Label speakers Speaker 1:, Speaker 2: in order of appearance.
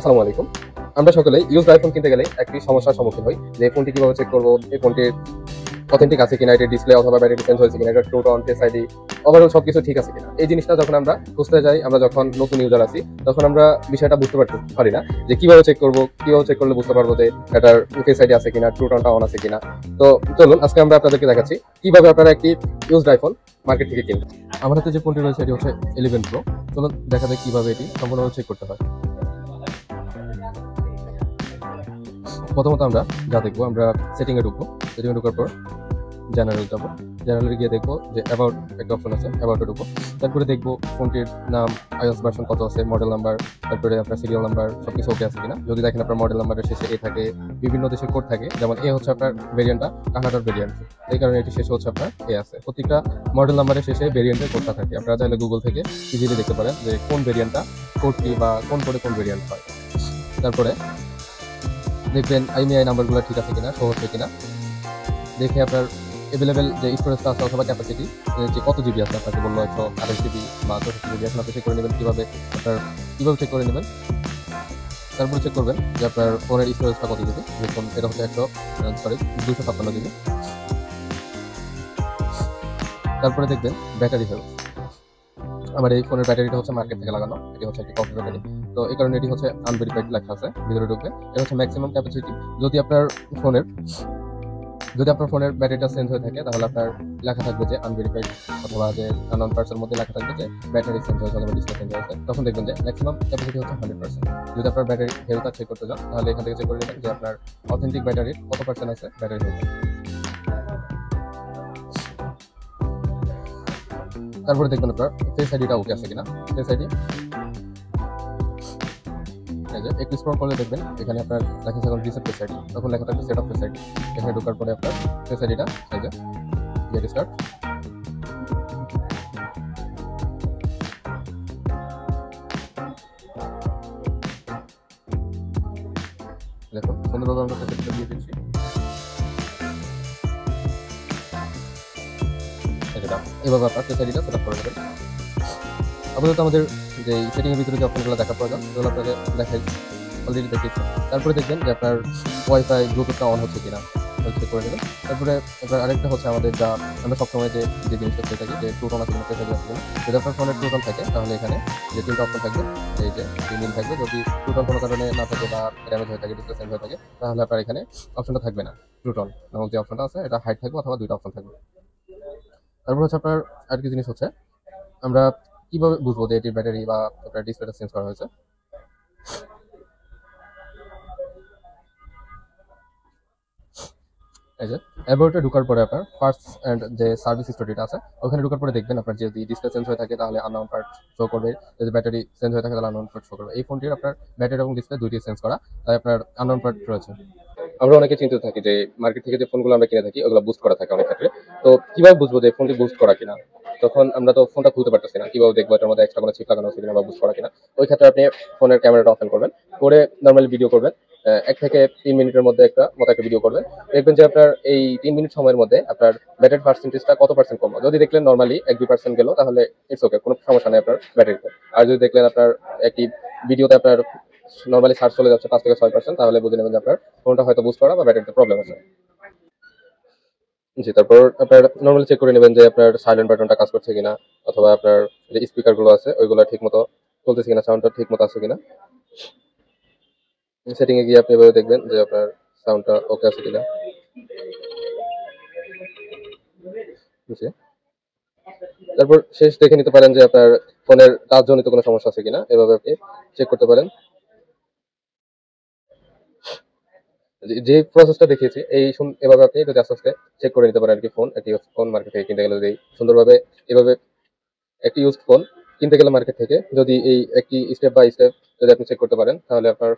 Speaker 1: আসসালামু আলাইকুম। আমরা সকলেই ইউজড আইফোন কিনতে গেলে একটি সমস্যার সম্মুখীন হই যে ফোনটি কিভাবে চেক করব, এই ফোনটির অথেন্টিক আছে কিনা, এটির ডিসপ্লে অথবা ব্যাটারি চেঞ্জ হয়েছে কিনা, এটার true tone, face ID, overall সবকিছু ঠিক আছে কিনা। এই জিনিসটা যখন আমরা খুঁজতে যাই, আমরা যখন নতুন ইউজার আছি, তখন আমরা বিষয়টা বুঝতে পারি না যে কিভাবে চেক করব, কিভাবে চেক করলে বুঝতে পারবো যে এটার ফেস আইডি আছে কিনা, ট্রু টোনটা অন আছে কিনা। তো চলুন আজকে আমরা আপনাদেরকে দেখাচ্ছি কিভাবে আপনারা একটি ইউজড আইফোন মার্কেট থেকে কিনবেন। আমার হাতে যে ফোনটি রয়েছে এটি হচ্ছে 11 Pro। চলুন দেখা যায় কিভাবে এটি সম্পূর্ণভাবে চেক করতে হয়। প্রথমত আমরা যা দেখবো, আমরা সেটিংয়ে ঢুকবো। সেটিংয়ে ঢোকার পর জেনারেল যাবো। জেনারেলে গিয়ে দেখবো যে অ্যাবাউট একটা অপশন আছে, অ্যাবাউটে ঢুকবো। তারপরে দেখবো ফোনটির নাম, iOS ভার্সন কত আছে, মডেল নাম্বার, তারপরে আপনার সিরিয়াল নাম্বার সবকিছু ওকে আছে কিনা। যদি দেখেন আপনার মডেল নাম্বারের শেষে এ থাকে, বিভিন্ন দেশের কোড থাকে, যেমন এ হচ্ছে আপনার ভেরিয়েন্টটা কানাডার ভেরিয়েন্ট, এই কারণে এটি শেষে হচ্ছে আপনার এ আছে। প্রত্যেকটা মডেল নাম্বারের শেষে ভেরিয়েন্টের কোডটা থাকে। আপনারা চাইলে গুগল থেকে ইজিলি দেখতে পারেন যে কোন ভেরিয়েন্টটা কোডটি বা কোন কোডে কোন ভেরিয়েন্ট হয়। তারপরে দেখবেন IMEI নাম্বারগুলো ঠিক আছে কিনা, শো হচ্ছে কিনা। দেখে আপনার অ্যাভেলেবেল যে স্টোরেজটা আছে অথবা ক্যাপাসিটি, যে কত জিবি আছে, আপনাকে বললো 128 GB বা 64 GB, এখন আপনি চেক করে নেবেন কীভাবে চেক করে নেবেন। তারপরে চেক করবেন যে আপনার ফোনের স্টোরেজটা কত জিবি। দেখুন এটা হচ্ছে 256 GB। তারপরে দেখবেন ব্যাটারি হেলথ। আমার এই ফোনের ব্যাটারিটা হচ্ছে মার্কেট থেকে লাগানো, এটি হচ্ছে একটি কপি ব্যাটারি। তো এই কারণে এটি হচ্ছে আনভেরিফাইড লেখা আছে, ভিতরে ঢুকবে। এটা হচ্ছে ম্যাক্সিমাম ক্যাপাসিটি। যদি আপনার ফোনের ব্যাটারিটা চেঞ্জ হয়ে থাকে, তাহলে আপনার লেখা থাকবে যে আনভেরিফাইড অথবা যে আননোন পার্টসের মধ্যে লেখা থাকবে যে ব্যাটারি চেঞ্জ হয়েছে অথবা ডিসপ্লে চেঞ্জ হয়েছে। তখন দেখবেন যে ম্যাক্সিমাম ক্যাপাসিটি হচ্ছে 100%। যদি আপনার ব্যাটারি হেলথ চেক করতে যান, তাহলে এখান থেকে চেক করে নেবেন যে আপনার অথেন্টিক ব্যাটারির কত পার্সেন্ট আছে ব্যাটারি হেলথ। তারপরে দেখবেন আপনার ফেস আইডিটা ওকে আছে কিনা। ফেস আইডি একটু স্ক্রল করলে দেখবেন এখানে আপনার লেখা আছে রিসেট ফেস আইডি, তখন লেখা থাকবে সেট অফ ফেস আইডি। এখানে ঢোকার পরে আপনার ফেস আইডিটা গেট স্টার্ট। দেখুন সুন্দরভাবে আমরা ফেস আইডিটা দিয়ে দিচ্ছি। এভাবে আপনার ফেস আইডিটা সেট আপ করে নেবেন। আপাতত আমাদের যে সেটিংয়ের ভিতরে যে অপশনগুলো দেখা প্রয়োজন সেগুলো আপনাকে দেখাই, অলরেডি দেখিয়েছি। তারপরে দেখবেন যে আপনার ওয়াইফাই ব্লুটুথটা অন হচ্ছে কিনা চেক করে নেবেন। তারপরে আপনার আরেকটা হচ্ছে আমাদের যা আমরা সবসময় যে জিনিসটা পেয়ে থাকি যে ট্রু টোন আছে কিনা, ফেস আইডি আছে কিনা। যদি আপনার ফোনের ট্রু টোন থাকে, তাহলে এখানে যে তিনটা অপশন থাকবে, এই যে তিন থাকবে। যদি ট্রু টোন কোনো কারণে না থাকে বা ড্যামেজ হয়ে থাকে, ডিসপ্লে চেঞ্জ হয়ে থাকে, তাহলে আপনার এখানে অপশনটা থাকবে না। ট্রু টোন নামক যে অপশনটা আছে, এটা হাইড থাকবে অথবা দুইটা অপশন থাকবে। তারপর হচ্ছে আপনার আরেকটি জিনিস হচ্ছে, আমরা কিভাবে বুঝবো যে এটির ব্যাটারি বা আপনার ডিসপ্লেটা চেঞ্জ করা হয়েছে। এই যে অ্যাবাউটে ঢোকার পরে আপনার ফার্স্ট অ্যান্ড যে সার্ভিস স্টোরিটা আছে, ওখানে ঢোকার পরে দেখবেন আপনার যদি ডিসপ্লে চেঞ্জ হয়ে থাকে, তাহলে আননোন পার্ট শো করবে। যদি ব্যাটারি চেঞ্জ হয়ে থাকে, তাহলে আননোন পার্ট শো করবে। এই ফোনটির আপনার ব্যাটারি এবং ডিসপ্লে দুইটি চেঞ্জ করা, তাই আপনার আননোন পার্ট রয়েছে। আমরা অনেকে চিন্তিত থাকি যে মার্কেট থেকে যে ফোনগুলো আমরা কিনে থাকি, ওগুলো বুস্ট করা থাকে অনেক ক্ষেত্রে। তো কিভাবে বুঝবো যে ফোনটি বুস্ট করা কিনা? তখন আমরা তো ফোনটা খুলতে পারতেছি না, কিভাবে দেখবো এটার মধ্যে এক্সট্রা কোনো চিপ লাগানো আছে কিনা বা বুস্ট করা কিনা। ওই ক্ষেত্রে আপনি ফোনের ক্যামেরাটা অন করবেন, করে নর্মালি ভিডিও করবেন। 1 থেকে 3 মিনিটের মধ্যে একটা ভিডিও করবেন। দেখবেন যে আপনার এই 3 মিনিট সময়ের মধ্যে আপনার ব্যাটারি পার্সেন্টেজটা কত পার্সেন্ট কমলো। যদি দেখলেন নর্মালি 1-2% গেল, তাহলে ইটস ওকে, কোনো সমস্যা নেই আপনার ব্যাটারিতে। আর যদি দেখলেন আপনার একটি ভিডিওতে আপনার নর্মালি সার্চ চলে যাচ্ছে 5-6%, তাহলে বুঝে নেবেন যে আপনার ফোনটা হয়তো বুস্ট করা বা ব্যাটারিতে প্রবলেম আছে। জি, তারপর আপনার নর্মালি চেক করে নেবেন যে আপনার সাইলেন্ট বাটনটা কাজ করছে কিনা, অথবা আপনার যে স্পিকার গুলো আছে ওইগুলো ঠিক মতো চলতেছে কিনা, সাউন্ডটা ঠিক মতো আছে কিনা। সেটিং এ গিয়ে আপনি এভাবে দেখবেন যে আপনার সাউন্ডটা ওকে আছে কিনা। জি, তারপর শেষ দেখে নিতে পারেন যে আপনার ফোনের টাচ জনিত কোনো সমস্যা আছে কিনা, এভাবে আপনি চেক করতে পারেন। যে প্রসেসটা দেখিয়েছি, এভাবে আপনি যদি আস্তে আস্তে চেক করে নিতে পারেন আর কি। ফোন মার্কেট থেকে কিনতে গেলে যদি সুন্দরভাবে এভাবে একটি ইউজড ফোন কিনতে গেলে মার্কেট থেকে যদি এই একটি স্টেপ বাই স্টেপ যদি আপনি চেক করতে পারেন, তাহলে আপনার